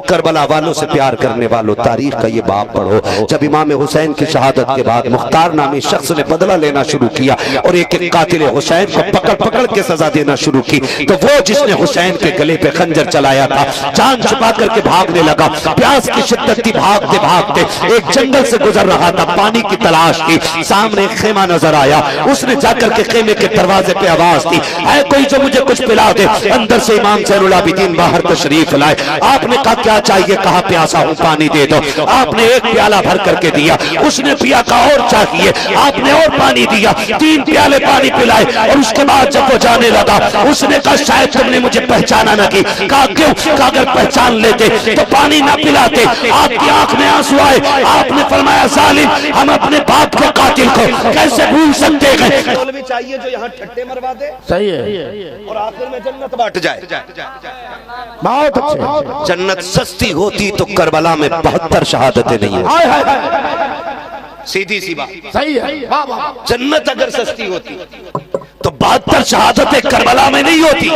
Karbala वालों से प्यार करने वालों, तारीख का ये बाब पढ़ो। जब इमाम हुसैन की शहादत के बाद मुख्तार नामी शख्स ने बदला लेना शुरू किया और एक एक कातिल हुसैन को पकड़ पकड़ के सजा देना शुरू की, तो वो जिसने हुसैन के गले पे खंजर चलाया था जान छुपा करके भागने लगा। प्यास की शिद्दत थी, भागते भागते एक जंगल से गुजर रहा था, पानी की तलाश की। सामने एक खेमा नजर आया, उसने जाकर के खेमे के दरवाजे पे आवाज दी, है कोई जो मुझे कुछ पिला दे। अंदर से इमाम ज़ैनुल आबिदीन बाहर तशरीफ लाए। आपने कहा क्या चाहिए? कहा प्यासा हूं, पानी दे दो। आपने एक प्याला भर करके दिया, उसने पिया, कहा और चाहिए, आपने और पानी दिया, 3 प्याले पानी पिलाए। और उसके बाद जब वो जाने लगा उसने कहा शायद तुमने मुझे पहचाना न की। कहा क्यों? कहा अगर पहचान लेते तो पानी ना पिलाते। आपकी आंख में आंसू आए, आपने फरमाया जालिम, हम अपने बाप के कातिल को कैसे भूल सकते हैं? भी चाहिए जो यहाँ ठट्टे मरवा दे, सही है, और आखिर में जन्नत बांट जाए। बहुत अच्छे। जन्नत सस्ती होती तो करबला में 72 शहादतें नहीं होती। सीधी सी बात, सही है। जन्नत अगर सस्ती होती तो 72 शहादतें करबला में नहीं होती।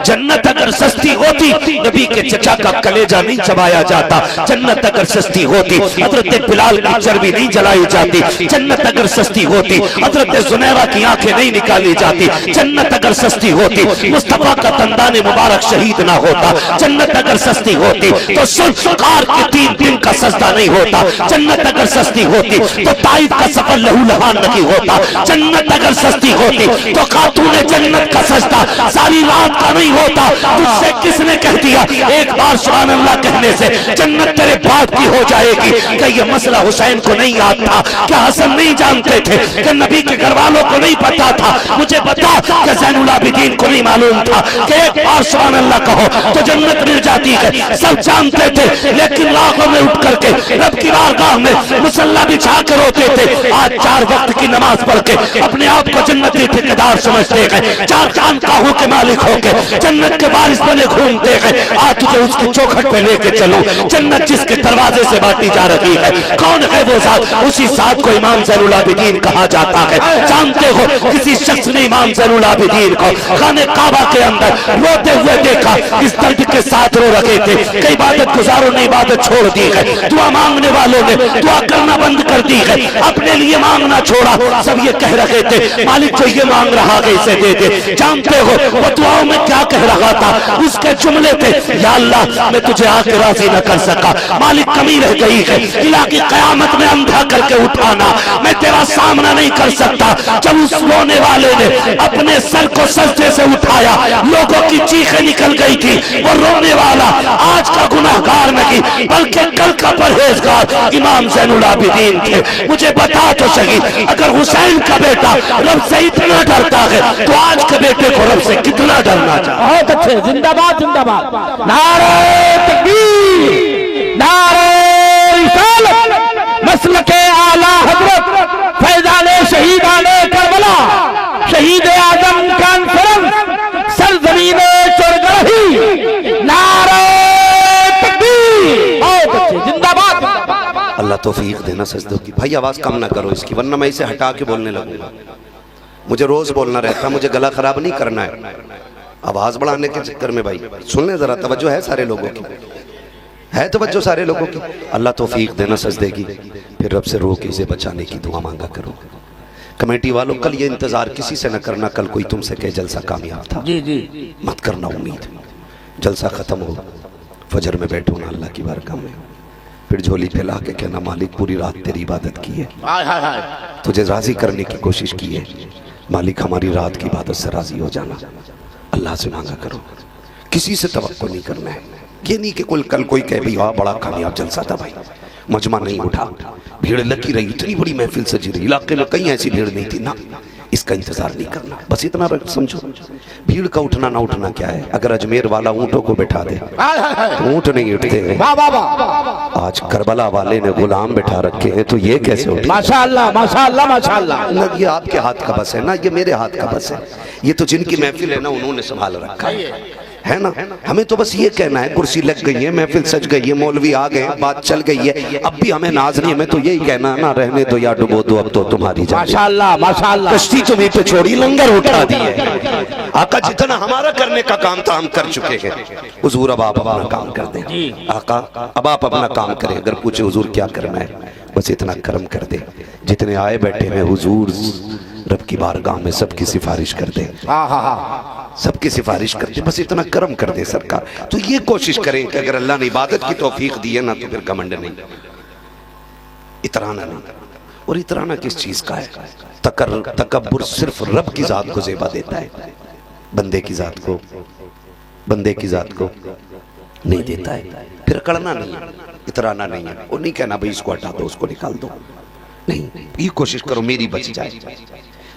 जन्नत अगर सस्ती होती नबी के चचा का कलेजा नहीं चबाया जाता। जन्नत अगर सस्ती होती हजरत बिलाल की चर्बी नहीं जलाई जाती। जन्नत अगर सस्ती होती हजरत जुनैरा की आंखें नहीं निकाली जाती। जन्नत अगर सस्ती होती मुस्तफा का तंदान मुबारक शहीद ना होता। जन्नत अगर सस्ती होती तो सुल्फ़कार के 3 दिन का सजदा नहीं होता। जन्नत अगर सस्ती होती तो ताइफ का सफर लहूलुहान नहीं होता। जन्नत अगर सस्ती होती तो खातूने जन्नत का सजदा सारी रात का नहीं होता। तुझसे किसने कह दिया एक बार सुभान अल्लाह कहने से जन्नत तेरे बाप की हो जाएगी? क्या ये मसला हुसैन को नहीं याद था? क्या हसन नहीं जानते थे? क्या नबी के घर वालों को नहीं पता था? मुझे बता, क्या ज़ैनुल आबिदीन को नहीं मालूम था कि एक बार सुभान अल्लाह कहो तो जन्नत मिल जाती है? सब जानते थे, लेकिन राहों में उठ करके रब की बारगाह में मुसल्ला बिछा कर रोते थे। आज 4 वक्त की नमाज पढ़ के अपने आप को जन्नती ठेकेदार समझते हैं, 4 खानकाहों के मालिक होकर जन्नत के बारिश बने घूमते हैं। आज तुझे उसकी चौखट पे लेके चलो, जन्नत जिसके दरवाजे से बांटी जा रही है। कौन है वो जात? उसी जात को इमाम ज़ैनुल आबिदीन कहा जाता है। जानते हो किसी शख्स ने इमाम ज़ैनुल आबिदीन को खाने काबा के अंदर रोते हुए देखा, इस दर्द के साथ रो रहे थे। कई इबादत गुजारों ने इबादत छोड़ दी है, दुआ मांगने वालों ने दुआ करना बंद कर दी है, अपने लिए मांगना छोड़ा। सब ये कह रहे थे मालिक जो ये मांग रहा है इसे दे दे। जानते हो वो दुआओं में क्या कह रहा था? उसके जुमले थे, या अल्लाह मैं तुझे आके राजी न कर सका, मालिक कमी रह गई है, इलाकी कयामत में अंधा करके उठाना, मैं तेरा सामना नहीं कर सकता। जब उस रोने वाले ने अपने सर को सजदे से उठाया, लोगों की चीखें निकल गई थी। वो रोने वाला आज का गुनाहगार नहीं बल्कि कल का परहेजगार इमाम ज़ैनुल आबिदीन थे। मुझे बता तो सही, अगर हुसैन का बेटा रब से इतना डरता है तो आज के बेटे को रब से कितना डरना चाहिए? बहुत अच्छे, जिंदाबाद जिंदाबाद, नारे तकबीर, नारे रिसालत, मसलके आला हजरत फैजाने शहीदाने करबला, शहीद आजम कॉन्फ्रेंस सरजमीने चरगढ़ी, नारे तकबीर। बहुत अच्छे, जिंदाबाद। अल्लाह तौफीक देना सजदों की। भाई आवाज कम ना करो इसकी, वरना मैं इसे हटा के बोलने लगूंगा। मुझे रोज बोलना रहता, मुझे गला खराब नहीं करना है आवाज बढ़ाने के चक्कर में। भाई सुन ले जरा, तवज्जो है सारे लोगों की, है तवज्जो सारे लोगों की। अल्लाह तौफीक देना सजदे की। फिर रब से रो के इसे बचाने की दुआ मांगा करो। कमेटी वालों कल ये इंतजार किसी से न करना, कल कोई तुमसे कहे जलसा कामयाब था, जी जी मत करना उम्मीद। जलसा खत्म हो, फजर में बैठो ना अल्लाह की बारगाह में, फिर झोली फैला के कहना मालिक पूरी रात तेरी इबादत की है, तुझे राजी करने की कोशिश की है, मालिक हमारी रात की इबादत से राजी हो जाना। अल्लाह से मांगा करो, किसी से तवक्को नहीं करना है। ये नहीं कि कल कोई कहे भी हाँ बड़ा कामयाब जलसा था भाई, मजमा नहीं उठा, भीड़ लगी रही, इतनी बड़ी महफिल सजी रही, इलाके में कहीं ऐसी भीड़ नहीं थी ना, इसका इंतजार नहीं करना। बस इतना समझो, भीड़ का उठना ना उठना क्या है। अगर अजमेर वाला ऊंटों को बैठा दे तो ऊंट नहीं उठते। आज करबला वाले ने गुलाम बैठा रखे हैं तो ये कैसे उठे? माशाअल्लाह माशाअल्लाह माशाअल्लाह। ये आपके हाथ का बस है ना, ये मेरे हाथ का बस है। ये तो जिनकी महफिल है ना उन्होंने संभाल रखा है। है ना। हमें तो बस ये कहना है, कुर्सी लग गई है, महफिल सज गई है, मौलवी आ गए, बात चल गई है, अब भी हमें नाज नहीं, हमें तो यही कहना है ना, रहने दो या डुबो दो, अब तो तुम्हारी जान। माशाअल्लाह माशाअल्लाह, कश्ती तुम्हें पे छोड़ी, लंगर उठा दिए। आका जितना हमारा करने का काम था हम कर चुके हैं, हुजूर अब आप अपना काम कर दें। आका अब आप अपना काम करें, अगर पूछे हुजूर क्या करना है, बस इतना करम कर दे, जितने आए बैठे हैं हुजूर रब की बारगाह में सबकी सिफारिश कर दे, सबकी सिफारिश कर दे, बस इतना करम कर दे सरकार। तो ये कोशिश करें कि अगर अल्लाह ने इबादत की तौफीक दी है ना, तो फिर घमंड नहीं, इतराना नहीं। और इतराना किस चीज का है? तकब्बुर सिर्फ रब की जात को ज़ेबा देता है, बंदे की जात को, बंदे की जात को नहीं देता है। फिर अकड़ना नहीं है, इतराना नहीं है, और नहीं कहना भाई इसको हटा दो, उसको निकाल दो, नहीं। ये कोशिश करो मेरी बच जाए,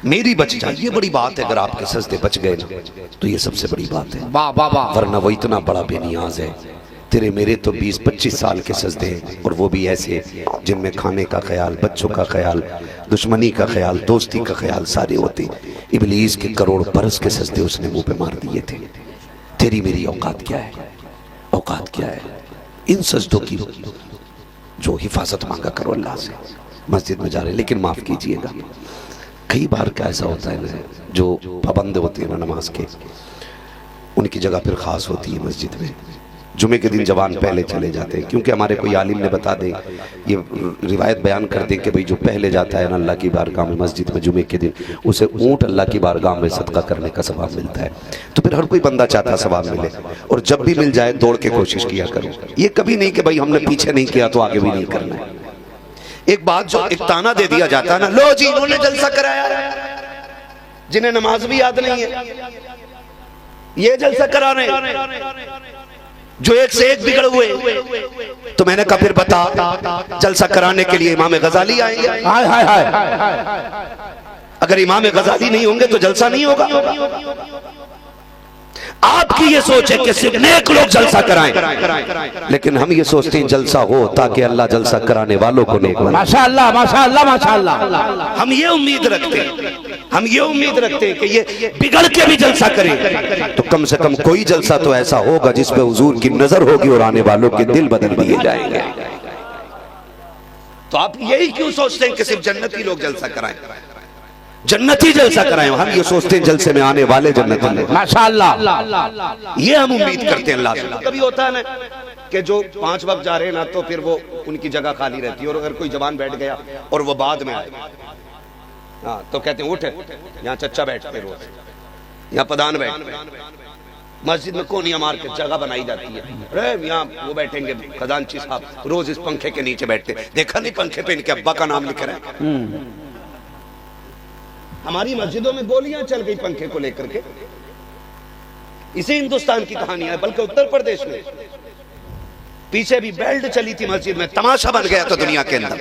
मेरी बच जाए, ये बड़ी बात है। अगर आपके सजदे बच गए ना, तो ये सबसे बड़ी बात है, वरना वो इतना बड़ा बेनियाज है। तेरे मेरे तो 20-25 साल के सजदे हैं, और वो भी ऐसे जिनमें खाने का ख्याल, बच्चों का ख्याल, दुश्मनी का ख्याल, दोस्ती का ख्याल सारे होते। इब्लीस के करोड़ बरस के सजदे उसने मुंह पे मार दिए थे। तेरी मेरी औकात क्या है? औकात क्या है? इन सजदों की जो हिफाजत मांगा करो अल्लाह से। मस्जिद में जा रहे, लेकिन माफ कीजिएगा, कई बार क्या ऐसा होता है ना, जो पाबंद होते हैं ना नमाज के, उनकी जगह फिर खास होती है मस्जिद में। जुमे के दिन जवान पहले चले जाते हैं, क्योंकि हमारे कोई आलिम ने बता दें, ये रिवायत बयान कर दें कि भाई जो पहले जाता है ना अल्लाह की बारगाह में मस्जिद में जुमे के दिन, उसे ऊँट अल्लाह की बारगाह में सदका करने का सवाब मिलता है। तो फिर हर कोई बंदा चाहता है सवाब मिले, और जब भी मिल जाए दौड़ के कोशिश किया करो। ये कभी नहीं कि भाई हमने पीछे नहीं किया तो आगे भी नहीं करना है। एक बात जो एक ताना दे दिया जाता है ना, लो जी इन्होंने जलसा कराया, जिन्हें नमाज भी याद नहीं है, ये जलसा करा रहे, जो एक से एक बिगड़ हुए। तो मैंने कहा फिर बता, जलसा कराने के लिए इमाम गजाली आएंगे? हाय हाय हाय, अगर इमाम गजाली नहीं होंगे तो जलसा नहीं होगा। आपकी ये सोच है कि सिर्फ नेक लोग जलसा कराएं, लेकिन हम ये सोचते हैं जलसा हो ताकि अल्लाह जलसा कराने वालों को नेक बनाए। माशाअल्लाह माशाअल्लाह माशाअल्लाह, हम ये उम्मीद रखते हैं, हम ये उम्मीद रखते हैं कि ये बिगड़ के भी जलसा करें, तो कम से कम कोई जलसा तो ऐसा होगा जिसपे हुजूर की नजर होगी और आने वालों के दिल बदल दिए जाएंगे। तो आप यही क्यों सोचते हैं कि सिर्फ जन्नती लोग जलसा कराएं, जन्नती जलसा कराएं? हम ये सोचते हैं जलसे में आने वाले जन्नती लोग। माशाअल्लाह, ये हम उम्मीद करते हैं अल्लाह से। कभी होता है ना कि जो 5 वक्त जा रहे हैं ना, तो फिर वो उनकी जगह खाली रहती है, और अगर कोई जवान बैठ गया और वो बाद में आए, हाँ तो कहते हैं उठ, यहाँ चच्चा बैठते रोज, यहाँ प्रधान बैठते। मस्जिद में कोनिया मार के जगह बनाई जाती है, अरे यहाँ वो बैठेंगे खजानची साहब, रोज इस पंखे के नीचे बैठते। देखा नहीं पंखे पे इनके अब्बा का नाम लिख रहे हैं। हमारी मस्जिदों में गोलियां चल गई पंखे को लेकर के। इसी हिंदुस्तान की कहानी है, बल्कि उत्तर प्रदेश में पीछे भी बेल्ट चली थी मस्जिद में, तमाशा बन गया था दुनिया के अंदर।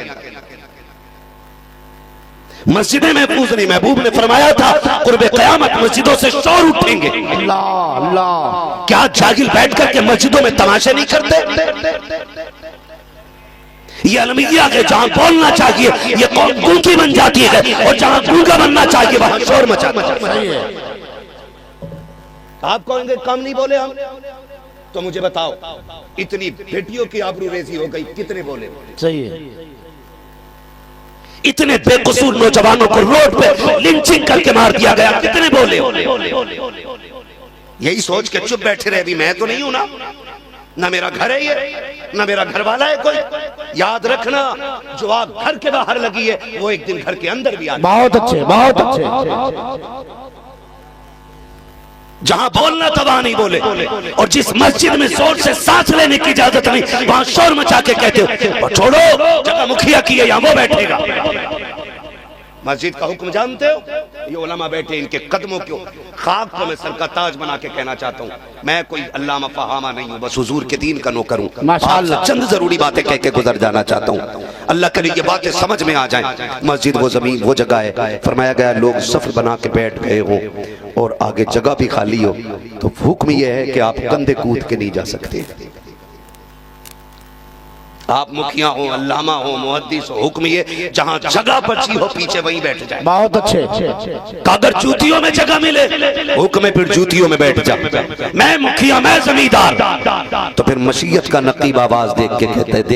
मस्जिदें महफूज नहीं, महबूब ने फरमाया था कुर्बे क़यामत मस्जिदों से शोर उठेंगे। अल्लाह अल्लाह, क्या जागिल बैठ करके मस्जिदों में तमाशे नहीं करते? ये अलमिया है, जहां बोलना चाहिए ये कौम गूंगी बन जाती है, और जहां गूंगा बनना चाहिए वहां शोर मचाता है। आप कहेंगे कम नहीं बोले हम, तो मुझे बताओ इतनी बेटियों की आबरूरेजी हो गई, कितने बोले? सही है। इतने बेकसूर नौजवानों को रोड पे लिंचिंग करके मार दिया गया, कितने बोले? यही सोच के चुप बैठे रहे, अभी मैं तो नहीं हूं ना मेरा घर है ये, ना मेरा घर वाला है कोई। याद रखना, जो आग घर के बाहर लगी है वो एक दिन घर के अंदर भी आती है। बहुत अच्छे बहुत अच्छे। जहां बोलना था वहां नहीं बोले, और जिस मस्जिद में जोर से सांस लेने की इजाजत नहीं वहां शोर मचा के कहते हो छोड़ो, जगह मुखिया की है यहाँ वो बैठेगा। मस्जिद का हुक्म जानते हो? ये उलमा बैठे, इनके कदमों को खाक को मैं सर का ताज बना के कहना चाहता हूँ, मैं कोई अल्लामा फहामा नहीं हूँ, बस हुजूर के दीन का नौकर हूँ। माशाअल्लाह, चंद जरूरी बातें कह के गुजर जाना चाहता हूँ, अल्लाह करे ये बातें समझ में आ जाएं। मस्जिद वो जमीन वो जगह है, फरमाया गया लोग सफर बना के बैठ गए हो और आगे जगह भी खाली हो, तो हुक्म यह है कि आप कंधे कूद के नहीं जा सकते। आप मुखिया हो, अल्लामा हो, मुहद्दिस हो, हुक्म ये जहां जगह बची हो पीछे वहीं बैठ जाए। बहुत अच्छे। अगर जूतियों में जगह मिले हुक्म है फिर जूतियों में बैठ जा। मैं मुखिया, मैं जमींदार, तो फिर मशीयत का नकीब आवाज देख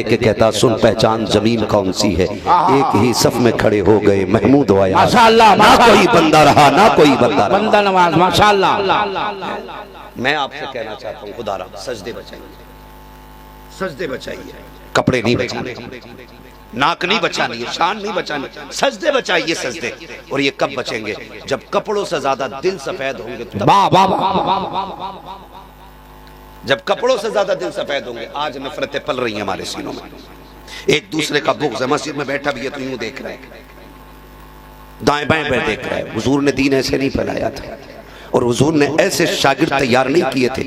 के कहता सुन पहचान जमीन कौन सी है। एक ही सफ में खड़े हो गए महमूद आया, माशाअल्लाह, ना कोई बंदा रहा ना कोई बंदा रहा। बंदा नवाज माशाअल्लाह। मैं आपसे कहना चाहता हूँ खुदारा सजदे बचाइए, सजदे बचाइए, कपड़े नहीं बचाने, नाक नहीं बचानी है, शान नहीं बचानी, सजदे बचाइए सजदे। और ये कब बचेंगे? जब कपड़ों से ज्यादा दिल सफेद होंगे तब। वाह वाह वाह। जब कपड़ों से ज्यादा दिल सफेद होंगे। आज नफरतें पल रही हैं हमारे सीनों में, एक दूसरे का बुग़्ज़ है। मस्जिद में बैठा भी है तो यूं देख रहे हैं, दाएं बाएं पे देख रहा है। हुजूर ने दीन ऐसे नहीं फैलाया था और हुजूर ने ऐसे शागिर्द तैयार नहीं किए थे।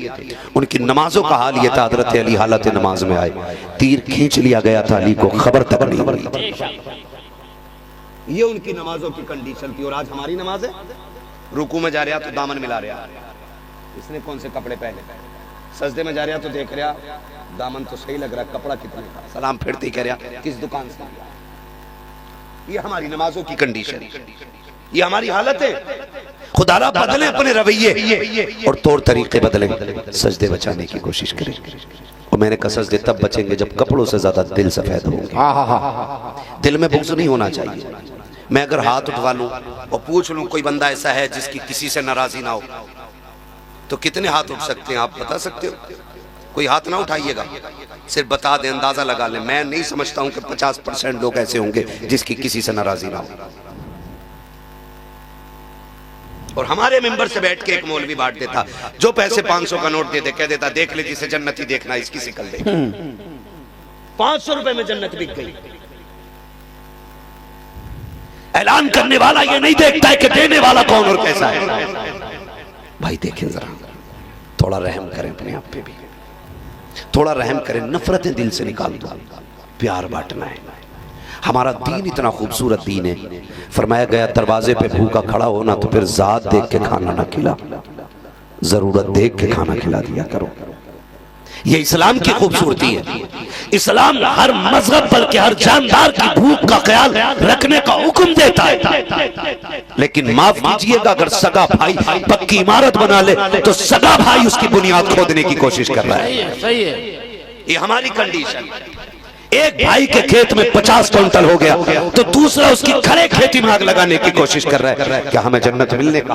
उनकी नमाजों का हाल यह था, हज़रत अली हालत नमाज में आए, तीर खींच लिया गया था, अली को खबर तक नहीं हुई। ये उनकी नमाजों की कंडीशन थी। और आज हमारी नमाज है, रुकू में जा रहा तो दामन मिला रहा, इसने कौन से कपड़े पहने, सजदे में जा रहा तो देख रहा दामन तो सही लग रहा, कपड़ा कितने का, सलाम फिरते ही कह रहा किस दुकान से। ये हमारी नमाजों की कंडीशन, ये हमारी हालत है। खुदारा बदले अपने रवैये और तौर तरीके बदले, सजदे बचाने की कोशिश करें। और मैंने कहा सजदे तब बचेंगे जब कपड़ों से ज्यादा दिल सफेद होंगे। दिल में बुग़्ज़ नहीं होना चाहिए। मैं अगर हाथ उठवा लूं और पूछ लूं कोई बंदा ऐसा है जिसकी किसी से नाराजी ना हो, तो कितने हाथ उठ सकते हैं आप बता सकते हो? कोई हाथ ना उठाइएगा, सिर्फ बता दें, अंदाजा लगा लें। मैं नहीं समझता हूं कि 50% लोग ऐसे होंगे जिसकी किसी से नाराजी ना हो। और हमारे मेंबर से बैठ के एक मौलवी बांट देता, जो पैसे 500 का नोट दे दे, कह देता देख ले जिसे जन्नत ही देखना, इसकी शिकल दे। 500 रुपए में जन्नत बिक गई। ऐलान करने वाला ये नहीं देखता है कि देने वाला कौन और कैसा है। भाई देखें जरा, थोड़ा रहम करें अपने आप पे भी, थोड़ा रहम करें। नफरतें दिल से निकाल दो, प्यार बांटना है। हमारा दीन इतना खूबसूरत दीन है। फरमाया गया दरवाजे पे भूखा खड़ा होना तो फिर जात देख के खाना ना खिला, जरूरत देख के खाना खिला दिया करो। ये इस्लाम की खूबसूरती है। इस्लाम हर मजहब बल्कि हर जानदार की भूख का ख्याल रखने का हुक्म देता है। लेकिन माफ कीजिएगा, अगर सगा भाई पक्की इमारत बना ले तो सगा भाई उसकी बुनियाद खोदने की कोशिश कर रहा है। सही है। ये हमारी कंडीशन। एक भाई के खेत में 50 क्विंटल हो गया तो दूसरा उसकी खड़े खेती में आग लगाने की कोशिश कर रहा है। क्या हमें जन्नत मिलने का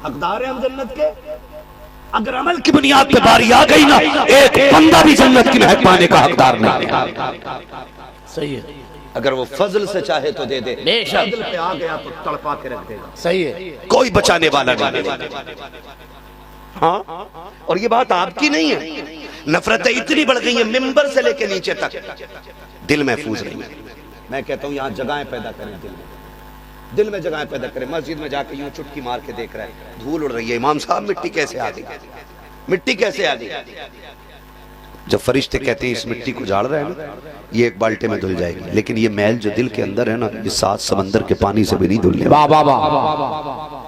हकदार है हम जन्नत के? अगर अमल की बुनियाद पे बारी आ गई ना, एक बंदा भी जन्नत की महक पाने का हकदार नहीं है। सही है। अगर वो फजल से चाहे तो दे दे, बेशक। फजल पे आ गया तो तड़पा के रख देगा। सही है। कोई बचाने वाला नहीं। हाँ, और ये बात आपकी नहीं है। नफरतें इतनी बढ़ गई हैं, मिंबर से लेके नीचे तक दिल महफूज नहीं है। मैं कहता हूँ यहाँ जगहें पैदा करें, दिल में जगहें पैदा करें। मस्जिद में जाके यूं चुटकी मार के देख रहा है, धूल उड़ रही है, इमाम साहब मिट्टी कैसे आ गई, मिट्टी कैसे आ गई? जब फरिश्ते कहते हैं इस मिट्टी को झाड़ रहे हैं ना, ये एक बाल्टे में धुल जाएगी, लेकिन ये मैल जो दिल के अंदर है ना, ये 7 समंदर के पानी से भी नहीं धुलने। वाह वाह वाह।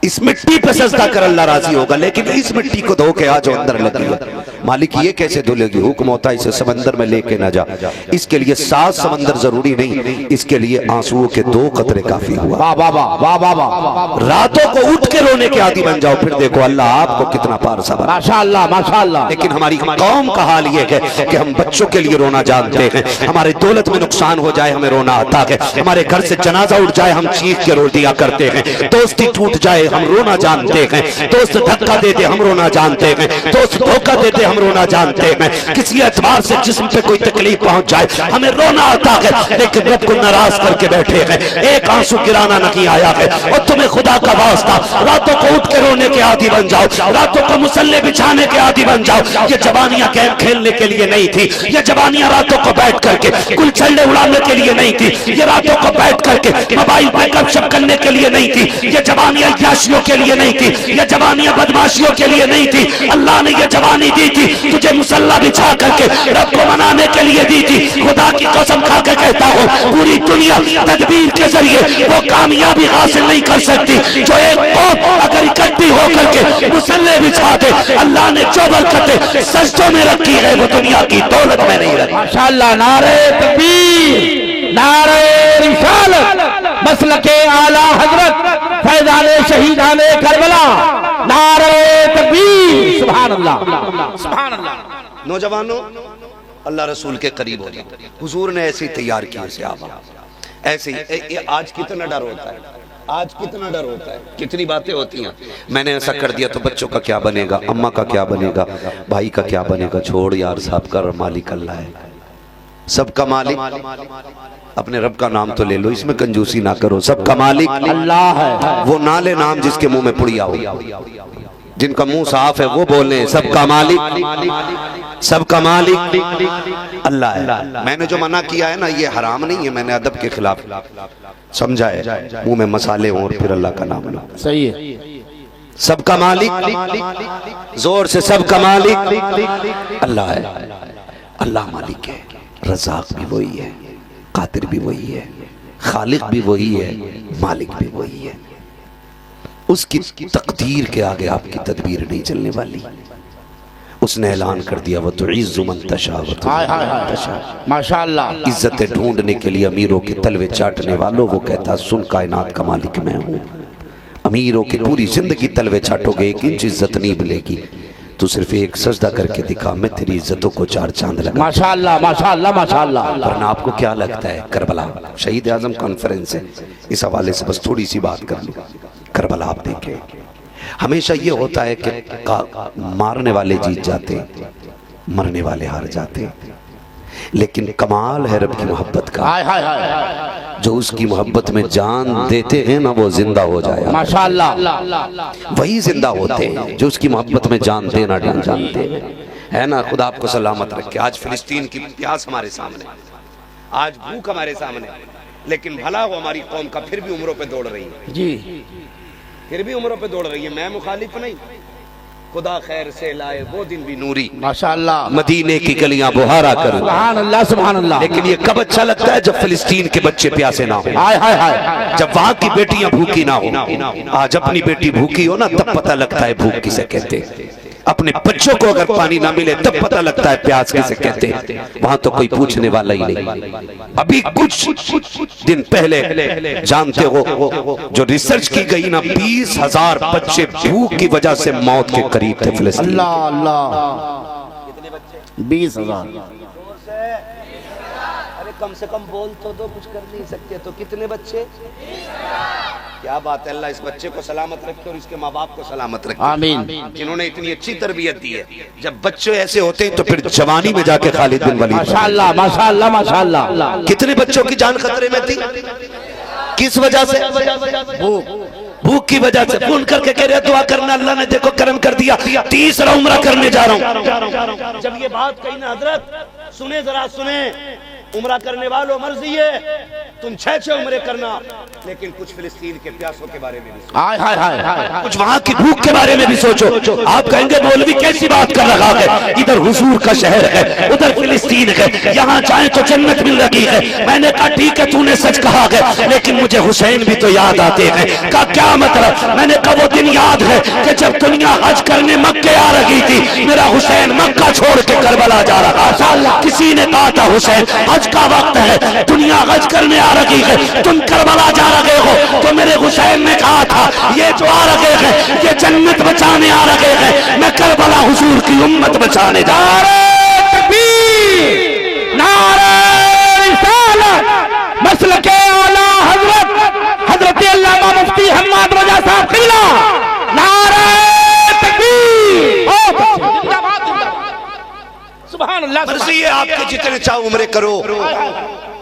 इस मिट्टी पे सजदा कर अल्लाह राजी होगा, लेकिन इस मिट्टी को धो के आ जो अंदर लगी है। मालिक ये कैसे धुलेगी? हुक्म होता है इसे समंदर में लेके ना जा। इसके लिए 7 समंदर जरूरी नहीं, इसके लिए आंसुओं के 2 कतरे काफी हुआ। वाह वाह वाह वाह वाह। रातों को उठ के रोने के आदी बन जाओ, फिर देखो अल्लाह आपको कितना पार सबर। माशाअल्लाह माशाअल्लाह। लेकिन हमारी कौम का हाल ये है कि हम बच्चों के लिए रोना जानते हैं, हमारे दौलत में नुकसान हो जाए हमें रोना आता है, हमारे घर से जनाजा उठ जाए हम चीख के रो दिया करते हैं, दोस्ती टूट जाए हम रोना जानते हैं, दोस्त धक्का देते हम रोना जानते हैं, दोस्त धोखा देते हम रोना जानते हैं, किसी एतबार से जिस्म पे कोई तकलीफ पहुंच जाए हमें रोना आता है। लेकिन रब को नाराज करके बैठे हैं, एक आंसू गिराना नहीं आया है। और तुम्हें खुदा का वास्ता, रातों को उठ के रोने के आदी बन जाओ, रातों को मुसल्ले बिछाने के आदी बन जाओ। ये जवानियां गेम खेलने के लिए नहीं थी, ये जवानियां रातों को बैठ करके गुलछल्ले उड़ाने के लिए नहीं थी, ये रातों को बैठ करके मोबाइल पे गपशप करने के लिए नहीं थी, ये जवानियां याशियों के लिए नहीं थी, ये जवानियां बदमाशियों के लिए नहीं थी। अल्लाह ने ये जवानी दी थी तुझे मुसल्ला बिछा करके रब को मनाने के लिए दी थी। खुदा की कसम खा के कहता हूँ, पूरी दुनिया तदबीर के जरिए वो कामयाबी हासिल नहीं कर सकती जो एक कौम अगर इकट्ठी होकर के मुसल्ले बिछा दे। अल्लाह ने जो बरकतें सजदों में रखी है वो दुनिया की दौलत में नहीं रखी। माशाअल्लाह, नारे तकबीर, नारे रिसालत, मसलके आला हजरत फैजाने शहीदाने करबला, नारे तकबीर, सुभान अल्लाह, सुभान अल्लाह। नौजवानों, अल्लाह रसूल के करीब हो जाओ। हुजूर ने ऐसे ही तैयार किया सहाबा, ऐसे ही। आज कितना डर होता है, आज कितना डर होता है, कितनी बातें होती हैं। मैंने ऐसा कर दिया तो बच्चों का क्या बनेगा, अम्मा का क्या बनेगा, भाई का क्या बनेगा। छोड़ यार, साहब का मालिक अल्लाह है, सबका मालिक। अपने रब का नाम तो ले लो, इसमें कंजूसी ना करो। सबका मालिक अल्लाह है। वो ना ले नाम जिसके मुंह में पुड़िया हो, जिनका मुंह साफ है वो बोले सबका मालिक, सबका मालिक अल्लाह है। मैंने जो मना किया है ना, ये हराम नहीं है, मैंने अदब के खिलाफ समझा है। मुंह में मसाले हों और फिर अल्लाह का नाम लो, सही है। सबका मालिक, जोर से सबका मालिक अल्लाह है। अल्लाह मालिक है, रज़ाक भी वही है, कादिर भी वही है, खालिक भी वही है, मालिक भी वही है। उसकी तकदीर के आगे आपकी तदबीर नहीं चलने वाली। उसने ऐलान कर दिया, वो तुइज़्ज़ु मन तशा व तुज़िल्लु मन तशा। माशाअल्लाह, इज्जतें ढूंढने के लिए अमीरों के तलवे चाटने वालों, वो कहता सुन कायनात का मालिक मैं हूँ। अमीरों की पूरी जिंदगी तलवे चाटोगे, एक इंच इज्जत नहीं मिलेगी। तू सिर्फ एक सजदा करके दिखा, मैं तेरी इज्जतों को चार चांद लगा। माशाअल्लाह, माशाअल्लाह, माशाअल्लाह। वरना आपको क्या लगता है, करबला शहीद आजम कॉन्फ्रेंस है, इस हवाले से बस थोड़ी सी बात कर लूँ। करबला आप देखें, हमेशा ये होता है कि मारने वाले जीत जाते, मरने वाले हार जाते। लेकिन कमाल है रब की मोहब्बत का, हाय हाय हाय, जो उसकी मोहब्बत में जान देते हैं ना, वो जिंदा हो जाए। माशाअल्लाह, वही जिंदा होते हैं जो उसकी मोहब्बत में जान देना नहीं जानते है ना। खुदा आपको सलामत रखे। आज फिलिस्तीन की प्यास हमारे सामने, आज भूख हमारे सामने, लेकिन भला वो हमारी कौम का फिर भी उम्रों पे दौड़ रही है जी, फिर भी उम्रों पे दौड़ रही है। मैं मुखालिफ नहीं, खुदा खैर से लाए वो दिन भी नूरी, माशाअल्लाह, मदीने की गलियां बुहारा करूं। सुभान अल्लाह, सुभान अल्लाह। लेकिन ये कब अच्छा लगता है, जब फिलिस्तीन के बच्चे प्यासे ना हो, हाय हाय हाय, जब वहां की बेटियां भूखी ना हो। आज अपनी बेटी भूखी हो ना, तब पता लगता है भूख किसे कहते हैं। अपने बच्चों को अगर पानी ना मिले तब पता लगता है प्यास किसे कहते हैं। वहां तो कोई पूछने वाला ही नहीं। अभी कुछ दिन पहले जानते हो जो रिसर्च की गई ना, 20,000 बच्चे भूख की वजह से मौत के करीब थे फिलिस्तीन। अल्लाह अल्लाह, 20,000। अरे कम से कम बोल तो दो, कुछ कर नहीं सकते तो कितने बच्चे। क्या बात है, अल्लाह इस बच्चे को सलामत रखे और इसके माँ बाप को सलामत रखे, आमीन। जिन्होंने इतनी अच्छी तरबियत दी है। जब बच्चे ऐसे होते हैं तो फिर जवानी में जाके खालिद बिन वलीद, माशाअल्लाह, माशाअल्लाह, माशाअल्लाह। कितने बच्चों की जान खतरे में थी, किस वजह से, भूख की वजह से। फोन करके कह रहे दुआ करना, अल्लाह ने देखो करम कर दिया, 30 उम्रा करने जा रहा हूँ। जब ये बात कही ना हजरत, सुने जरा सुने, उम्रा करने वालों मर्जी है तुम 6 उम्रे करना, लेकिन कुछ फिलिस्तीन के प्यासों के बारे में भी सोचो, हाय हाय हाय हाय, कुछ वहाँ की भूख के बारे में भी सोचो। आप कहेंगे मौलवी कैसी बात कर रहा है, इधर हुजूर का शहर है, उधर फिलिस्तीन है, यहाँ जाए तो जन्नत मिल रही है। मैंने कहा ठीक है, तूने सच कहा है, लेकिन मुझे हुसैन भी तो याद आते हैं। का क्या मतलब, मैंने कहा वो दिन याद है कि जब दुनिया हज करने मक्के आ रही थी, मेरा हुसैन मक्का छोड़ के करबला जा रहा था। किसी ने कहा था हुसैन हज का वक्त है, दुनिया हज करने आ रही है, तुम करबला जा रहे हो। तो मेरे हुसैन ने कहा था ये जो आ रहे हैं ये जन्नत बचाने आ रहे हैं, मैं करबला हुजूर की उम्मत बचाने जा रहा हूं। नारे रिसालत, मसलके आला हजरत हजरत अल्लामा मुफ्ती हम्माद रजा साहब किबला, नारे तकबीर, जिंदाबाद जिंदाबाद, सुभान अल्लाह। मर्जी है आपके, जितने चाहो उम्रे करो,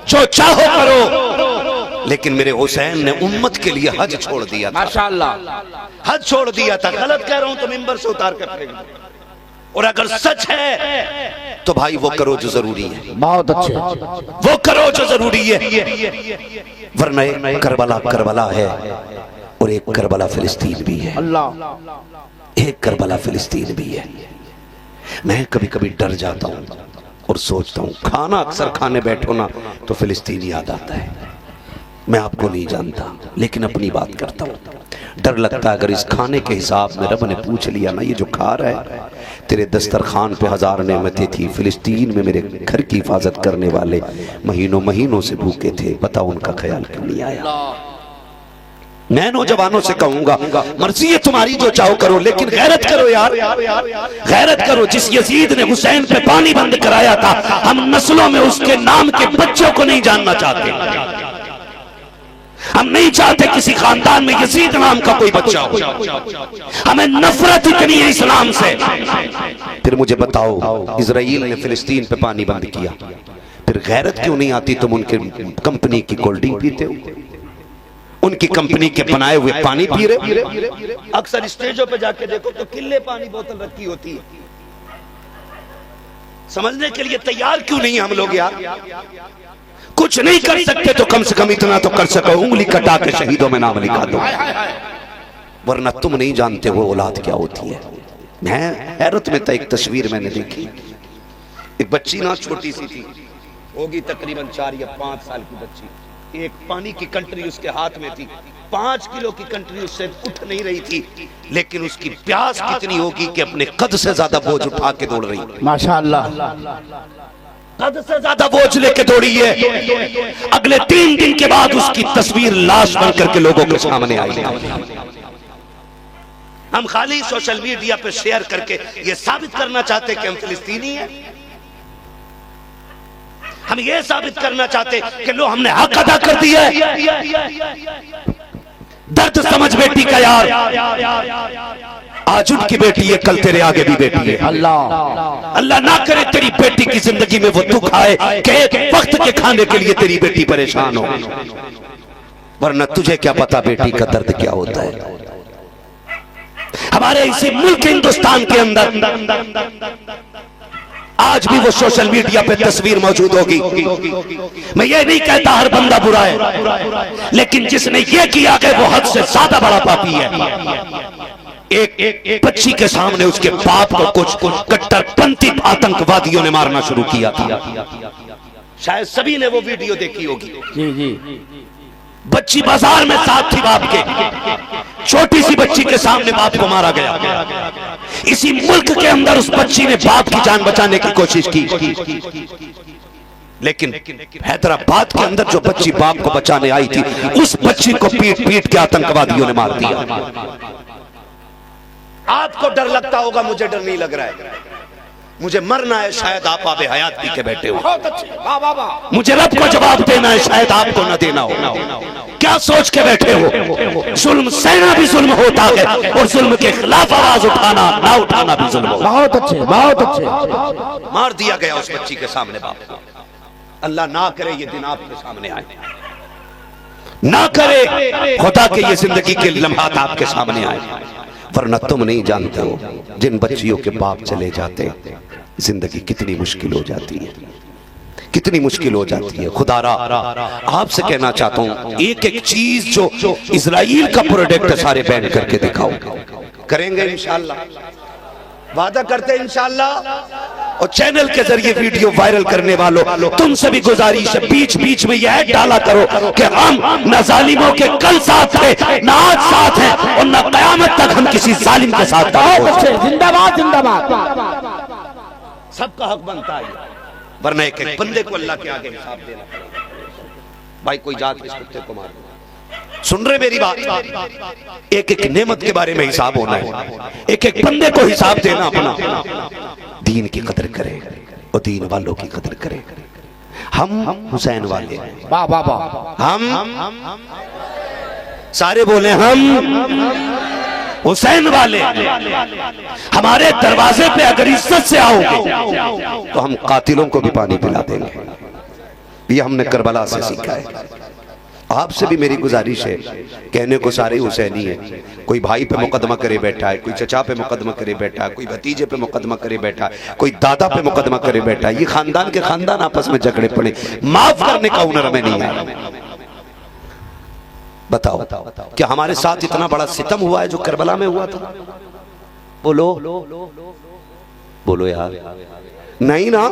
जो चाहो करो, लेकिन मेरे हुसैन ने उम्मत के लिए हज छोड़ दिया था। माशाअल्लाह, हज छोड़ दिया था। गलत कह रहा हूं तो मिंबर से उतार कर फेंक दूं। और अगर सच है तो भाई वो करो जो जरूरी है, बहुत अच्छे, वो करो जो जरूरी है। वरना एक करबला करबला है और एक करबला फिलिस्तीन भी है। अल्लाह, एक करबला फिलिस्तीन भी है। मैं कभी कभी डर जाता हूं और सोचता हूं, खाना अक्सर खाने बैठो ना तो फिलिस्तीन याद आता है। मैं आपको नहीं जानता लेकिन अपनी बात करता हूं। डर लगता है अगर इस खाने के हिसाब में रब ने पूछ लिया ना, ये जो खा रहा है तेरे दस्तरखान पे 1000 नेमतें थी। फिलिस्तीन में मेरे घर की हिफाजत करने वाले महीनों महीनों से भूखे थे, बताओ उनका ख्याल क्यों नहीं आया। मैं नौजवानों से कहूंगा, मर्जी है तुम्हारी, जो चाहो करो, लेकिन गैरत करो यार, गैरत करो। जिस यजीद ने हुसैन पे पानी बंद कराया था, हम नस्लों में उसके नाम के बच्चों को नहीं जानना चाहते। हम नहीं चाहते किसी खानदान में यजीद नाम का कोई बच्चा हो। हमें नफरत इतनी है इस्लाम से। फिर मुझे बताओ, इजराइल ने फिलिस्तीन पे पानी बंद किया, फिर गैरत क्यों नहीं आती? तुम उनके कंपनी की कोल्ड ड्रिंक पीते हो, उनकी कंपनी के बनाए हुए पानी पी रहे। अक्सर स्टेजों पे जाके देखो तो किले पानी बोतल रखी होती है। समझने के लिए तैयार क्यों नहीं हम लोग यार? कुछ नहीं कर सकते तो कम से कम इतना तो कर सको, उंगली कटा के शहीदों में नाम लिखा दो, वरना तुम नहीं जानते वो औलाद क्या होती है। मैं हैरत में था, एक तस्वीर मैंने देखी, एक बच्ची ना छोटी सी थी, होगी तकरीबन 4 या 5 साल की बच्ची। एक पानी की कंट्री उसके हाथ में थी, 5 किलो की कंट्री उससे उठ नहीं रही थी, लेकिन उसकी प्यास कितनी होगी कि अपने कद से ज्यादा बोझ उठा के दौड़ रही। माशाअल्लाह, कद से ज्यादा बोझ लेके दौड़ी है। अगले 3 दिन के बाद उसकी तस्वीर लाश बन करके लोगों के सामने आई। हम खाली सोशल मीडिया पे शेयर करके ये साबित करना चाहते कि हम फिलिस्तीनी हैं। हम ये साबित करना चाहते कि लो हमने हक अदा कर दिया है। दर्द समझ बेटी का यार, आज उनकी बेटी है, कल तेरे आगे भी बेटी है। अल्लाह ना करे तेरी बेटी की जिंदगी में वो दुख आए कि एक वक्त के खाने के लिए तेरी बेटी परेशान हो, वरना तुझे क्या पता बेटी का दर्द क्या होता है। हमारे इसी मुल्क हिंदुस्तान के अंदर आज भी वो सोशल मीडिया पे तस्वीर मौजूद होगी। मैं ये नहीं कहता हर बंदा बुरा है, लेकिन जिसने ये किया कि वो हद से ज्यादा बड़ा पापी है। एक बच्ची के सामने उसके बाप को कुछ कट्टरपंथी आतंकवादियों ने मारना शुरू किया था। शायद सभी ने वो वीडियो देखी होगी। जी जी, बच्ची बाजार में साथ थी बाप के, छोटी सी बच्ची के सामने बाप को मारा गया। इसी मुल्क के अंदर उस बच्ची ने बाप की जान बचाने की कोशिश की, लेकिन हैदराबाद के अंदर जो बच्ची बाप को बचाने आई थी, उस बच्ची को पीट पीट के आतंकवादियों ने मार दिया। आपको डर लगता होगा, मुझे डर नहीं लग रहा है। मुझे मरना है, शायद आप आबे हयात पी के बैठे हो। मुझे रब को जवाब देना है, शायद आपको न देना हो। क्या सोच के बैठे हो? जुल्म सहना भी जुल्म होता है, और जुल्म के खिलाफ आवाज उठाना ना उठाना भी जुल्म होता है। बहुत अच्छे, बहुत अच्छे। मार दिया गया उस बच्ची के सामने बाप को। अल्लाह ना करे ये दिन आपके सामने आए, ना करे खुदा के ये जिंदगी के लम्हात आपके सामने आए, वरना तुम नहीं जानते हो जिन बच्चियों के बाप चले जाते जिंदगी कितनी मुश्किल हो जाती है, कितनी मुश्किल हो जाती है। खुदारा आपसे कहना चाहता हूं, एक एक चीज जो इजराइल का प्रोडक्ट है सारे बैन करके दिखाओ। करेंगे इंशाअल्लाह, वादा करते हैं इंशाअल्लाह। और चैनल के जरिए वीडियो वायरल करने वालों, तुमसे भी गुजारिश है, बीच बीच में यह डाला करो कि हम न जालिमों के कल साथ थे, न आज साथ हैं, और न कयामत तक हम किसी जालिम के साथ। जिंदाबाद जिंदाबाद। सबका हक बनता है, वरना एक एक बंदे को अल्लाह के आगे हिसाब देना पड़ेगा। भाई कोई जाके इस कुत्ते को मार दो, सुन रहे मेरी बात? एक एक नेमत के बारे में हिसाब होना है, एक एक बंदे को हिसाब देना अपना। दीन की कदर करें और दीन वालों की कदर करें। हम हुसैन वाले हैं, वाह वाह वाह। हम सारे बोले हम हुसैन वाले। हमारे दरवाजे पे अगर इज्जत से आओगे तो हम कातिलों को भी पानी पिला देंगे। ये हमने करबला से सीखा है। आपसे भी मेरी गुजारिश है, कहने को सारे हुसैनी है, कोई भाई पे मुकदमा करे बैठा है, कोई चचा पे मुकदमा करे बैठा है, कोई भतीजे पे मुकदमा करे बैठा है, कोई दादा पे मुकदमा करे बैठा है। ये खानदान के खानदान आपस में झगड़े पड़े, माफ करने का हुनर हमें नहीं है। बताओ क्या हमारे साथ इतना बड़ा सितम हुआ है जो करबला में हुआ था? बोलो बोलो यार, नहीं ना।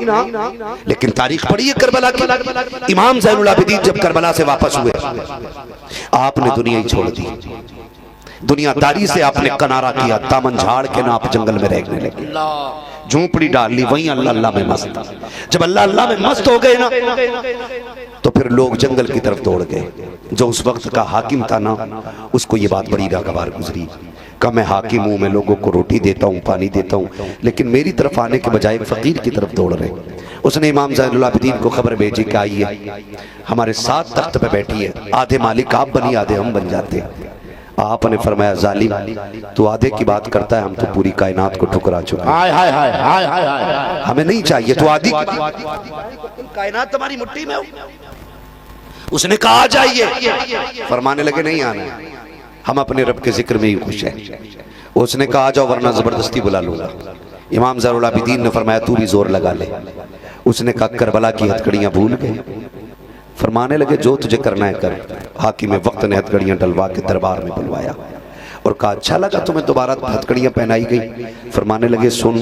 लेकिन तारीख पढ़ी है करबला की। इमाम ज़ैनुल आबिदीन जब करबला से वापस हुए, आपने दुनिया ही छोड़ दी। दुनियादारी से आपने किनारा किया, दामन झाड़ के ना आप जंगल में रहने लगे, झोंपड़ी डाल ली, वहीं अल्लाह अल्लाह में मस्त। जब अल्लाह अल्लाह में मस्त हो गए ना तो फिर लोग जंगल की तरफ दौड़ गए। जो उस वक्त का हाकिम था ना, उसको ये बात बड़ी नागवार गुजरी कि मैं हाकिम हूँ, मैं लोगों को रोटी देता हूँ, पानी देता हूँ, लेकिन मेरी तरफ आने के बजाय फकीर की तरफ दौड़ रहे। उसने इमाम ज़ैनुल आबिदीन को खबर भेजी कि आइए हमारे साथ तख्त पे बैठी है, आधे मालिक आप बनी आधे हम बन जाते। आपने फरमाया जालिम तू आधे की बात करता है, हम तो पूरी कायनात को ठुकरा चुके हैं, हमें नहीं चाहिए तो आधी कायनात तुम्हारी मुट्ठी में हो। उसने कहा आ जाइए, फरमाने लगे नहीं आना, हम अपने रब के जिक्र में ही खुश हैं। उसने कहा आ जाओ वरना जबरदस्ती बुला लूंगा। इमाम ज़ैनुल आबिदीन ने फरमाया तू भी जोर लगा ले। उसने कहा करबला की हथकड़ियां भूल गए। फरमाने लगे जो तुझे करना है कर। हाकिम वक्त ने हथकड़ियां डलवा के दरबार में बुलवाया और कहा अच्छा लगा तुम्हें दोबारा हथकड़ियां पहनाई गई। फरमाने लगे सुन,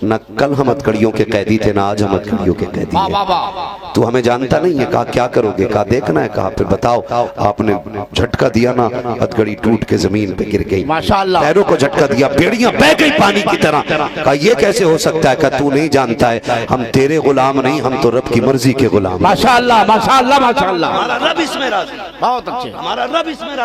न कल हम हथकड़ियों के कैदी थे, ना आज हम हथकड़ियों के कैदी हैं। तू हमें जानता नहीं है। कहा क्या करोगे? कहा देखना है। कहा फिर बताओ। आपने झटका दिया ना, हथकड़ी टूट के जमीन पे गिर गई, माशाअल्लाह। पैरों को झटका दिया, बेड़ियां बह गई पानी की तरह। कहा ये कैसे हो सकता है? कहा तू नहीं जानता है, हम तेरे गुलाम नहीं, हम तो रब की मर्जी के गुलाम। माशाअल्लाह माशाअल्लाह माशाअल्लाह, हमारा रब इसमें राजी, बहुत अच्छे, हमारा रब इसमें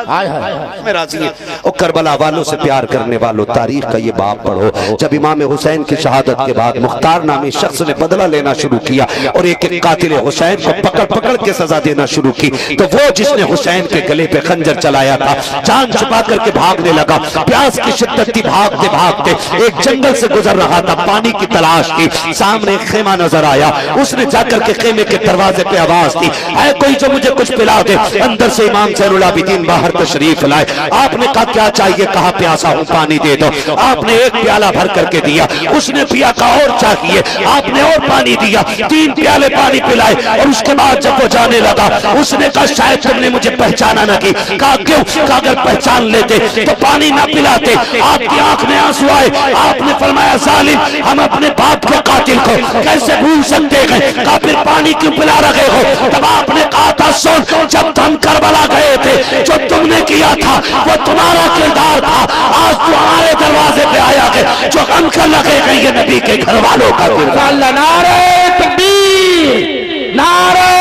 राजी है। और करबला वालों से प्यार करने वालों, तारीख का ये बाब पढ़ो। जब इमाम हुसैन की शहादत के बाद मुख्तार नामी शख्स ने बदला लेना शुरू किया और एक एक कातिल हुसैन को पकड़ पकड़ के सजा देना शुरू की, तो वो जिसने हुसैन के गले पे खंजर चलाया था जान छुपा करके भागने लगा। प्यास की शिद्दत थी, भागते भागते एक जंगल से गुजर रहा था, पानी की तलाश की। सामने एक खेमा नजर आया, उसने जाकर के खेमे के दरवाजे पे आवाज दी, है कोई जो मुझे कुछ पिला दे। अंदर से इमाम ज़ैनुल आबिदीन बाहर तशरीफ लाए। आपने कहा क्या चाहिए? कहा प्यासा हूं, पानी दे दो। आपने एक प्याला भर करके दिया, उसने पिया। कहा और चाहिए? आपने और पानी दिया, 3 प्याले पानी पिलाए। और उसके बाद जब वो जाने लगा उसने कहा शायद तुमने मुझे पहचाना ना की। कहा क्यों? कहा अगर पहचान लेते तो पानी ना पिलाते। आपकी आंख में आंसू आए। आपने फरमाया जालिम हम अपने बाप के कातिल को कैसे भूल सकते हैं? कहा फिर पानी क्यों पिला रहे हो? तब आपने कहा था सुन, जब तुम करबला गए थे जो तुमने किया था वो तुम्हारा किरदार था। आज तो हमारे दरवाजे पे आया है जो हम कर लगे गए ये नबी के घर वालों का किरदार। नारे तकबीर, नारे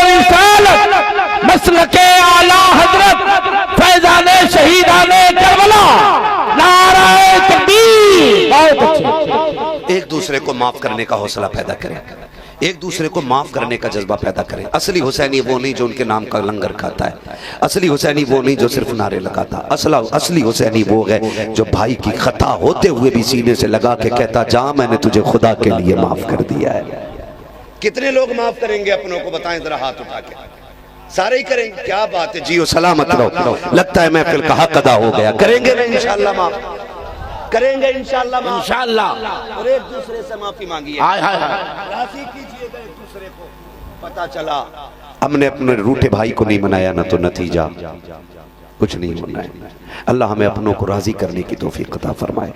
रिसालत, मसलके आला हजरत फैजाने शहीदाने करबला, नारे तकबीर। बहुत अच्छे। एक दूसरे को माफ करने का हौसला पैदा करें, एक दूसरे को माफ करने का जज्बा पैदा करें। असली हुसैनी वो नहीं जो उनके नाम का लंगर खाता है, असली हुसैनी वो नहीं जो सिर्फ नारे लगाता। असली हुसैनी वो है जो भाई की खता होते हुए भी सीने से लगा के कहता जा मैंने तुझे खुदा के लिए माफ कर दिया है। कितने लोग माफ करेंगे अपनों को? बताएं जरा हाथ उठा के। सारे ही करेंगे? क्या बात है, जियो सलामत रहो। लगता है महफिल का हक अदा हो गया। करेंगे ना इंशाअल्लाह माफ करेंगे, इंशाअल्लाह इंशाअल्लाह। और एक दूसरे से माफी मांगिए, राजी कीजिएगा एक दूसरे को। पता चला हमने अपने रूठे भाई को नहीं मनाया ना तो नतीजा कुछ नहीं होना है। अल्लाह हमें अपनों को राजी करने की तौफीक अता फरमाए,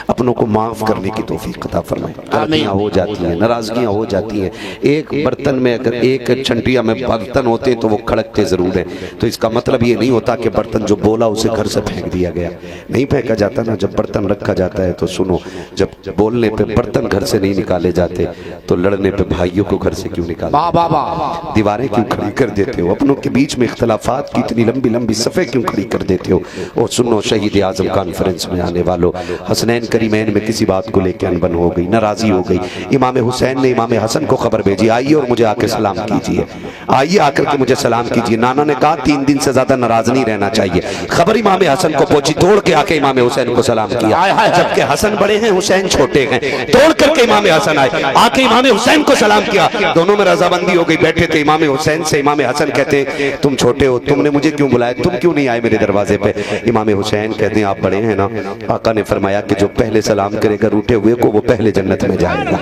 अपनों को माफ करने की तौफीक अता फरमाए। गलतियां हो जाती हैं, नाराजगियां हो जाती हैं। एक बर्तन में अगर एक छंटिया में बर्तन होते हैं तो वो खड़कते जरूर हैं, तो इसका मतलब ये नहीं होता कि बर्तन जो बोला उसे घर से फेंक दिया गया। नहीं फेंका जाता ना, जब बर्तन रखा जाता है तो सुनो, जब बोलने पे बर्तन घर से नहीं निकाले जाते तो लड़ने पे भाइयों को घर से क्यों निकालते? दीवारें क्यों खड़ी कर देते हो? अपनों के बीच में इख्तलाफात की इतनी लंबी लंबी सफ़े क्यों खड़ी कर देते हो? और सुनो, शहीद आजम कॉन्फ्रेंस में आने वालों, हसनैन करीमैन में किसी बात को लेकर अनबन हो गई, नाराजी हो गई। इमाम हुसैन ने इमाम हसन को खबर भेजी, आइए और मुझे आके सलाम कीजिए, आइए आकर के मुझे सलाम कीजिए। नाना ने कहा 3 दिन से ज्यादा नाराज नहीं रहना चाहिए। खबर इमाम हसन को पहुंची, दौड़ के आके इमाम हुसैन को सलाम किया। जबकि हसन बड़े हैं, हुसैन छोटे हैं। दौड़ करके इमाम हसन आए, आके इमाम हुसैन को सलाम किया। दोनों में रजामंदी हो गई। बैठे थे इमाम हुसैन से इमाम हसन कहते तुम छोटे हो, तुमने मुझे क्यों बुलाया, तुम क्यों नहीं आए मेरे दरवाजे पे? इमाम हुसैन कहते हैं आप बड़े हैं ना। आका ने फरमाया कि जो पहले सलाम करेगा रूठे हुए को वो पहले जन्नत में जाएगा।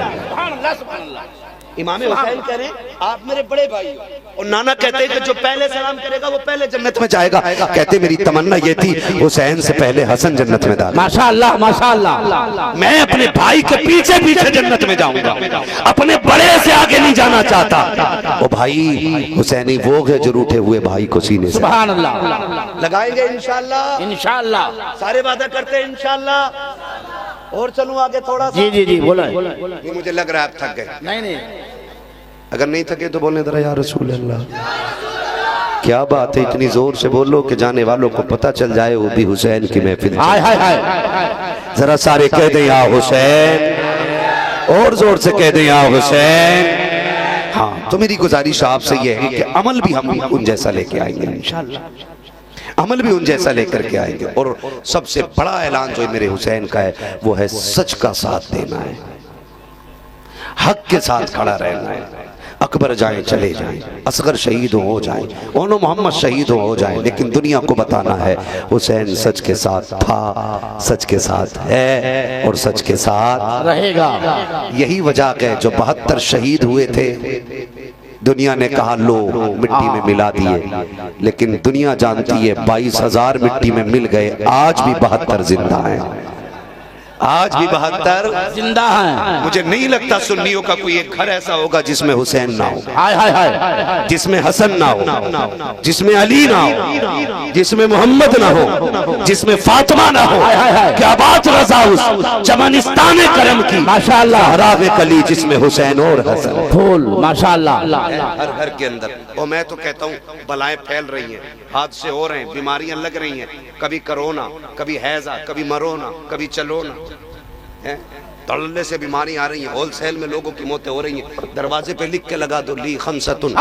इमाम हुसैन कह रहे हैं आप मेरे बड़े भाई हो, और नाना कहते हैं कि जो पहले सलाम करेगा वो पहले जन्नत में जाएगा। कहते मेरी तमन्ना ये थी हुसैन से पहले हसन जन्नत में दाखिल। माशाअल्लाह माशाअल्लाह। मैं अपने भाई के पीछे पीछे जन्नत में जाऊंगा, अपने बड़े से आगे नहीं जाना चाहता। वो भाई हुसैनी वो है जो रूठे हुए भाई को सीने से सुभान अल्लाह। लगाएंगे इंशाअल्लाह। इंशाअल्लाह सारे वादा करते हैं इंशाअल्लाह। और चलूं आगे थोड़ा सा? जी जी जी बोला। ये मुझे लग रहा है आप थक गए। नहीं नहीं, अगर नहीं थके तो बोलने जरा या रसूल अल्लाह। क्या बात है, इतनी जोर से बोलो कि जाने वालों को पता चल जाए वो भी हुसैन की महफिल। हाय हाय हाय। जरा सारे कह दें या हुसैन, और जोर से कह दें या हुसैन। हाँ, तो मेरी गुजारिश आपसे ये है कि अमल भी हम उन जैसा लेके आएंगे इंशाअल्लाह, अमल भी उन जैसा लेकर के आएंगे। और सबसे बड़ा ऐलान जो मेरे हुसैन का है वो है सच का साथ देना है, हक के साथ खड़ा रहना है। अकबर जाएं चले जाएं, असगर शहीद हो जाएं, ओनो मोहम्मद शहीद हो जाएं, लेकिन दुनिया को बताना है हुसैन सच के साथ था, सच के साथ है और सच के साथ रहेगा। यही वजह है जो 72 शहीद हुए थे, दुनिया ने कहा लो मिट्टी में मिला दिए, लेकिन दुनिया जानती है 22,000 मिट्टी में मिल गए, आज भी 72 जिंदा हैं, आज भी 72 जिंदा हैं। मुझे नहीं लगता सुन्नियों का कोई एक घर ऐसा होगा जिसमें हुसैन ना हो, हाय हाय हाय। जिसमें हसन ना हो, जिसमें अली ना हो, जिसमें मोहम्मद ना हो, जिसमें फातिमा ना हो। क्या बात रज़ा उस चमनिस्तान करम की माशाअल्लाह, हरावे कली जिसमें हुसैन और हसन फूल माशाअल्लाह। हर घर के अंदर। और मैं तो कहता हूँ बलाएं फैल रही हैं, हादसे हो रहे हैं, बीमारियां लग रही हैं, कभी कोरोना, कभी हैजा, कभी मरोना, कभी चलोना, तड़ने से बीमारी आ रही है, होलसेल में लोगों की मौतें हो रही हैं। दरवाजे पे लिख के लगा दो ली खमसतुन।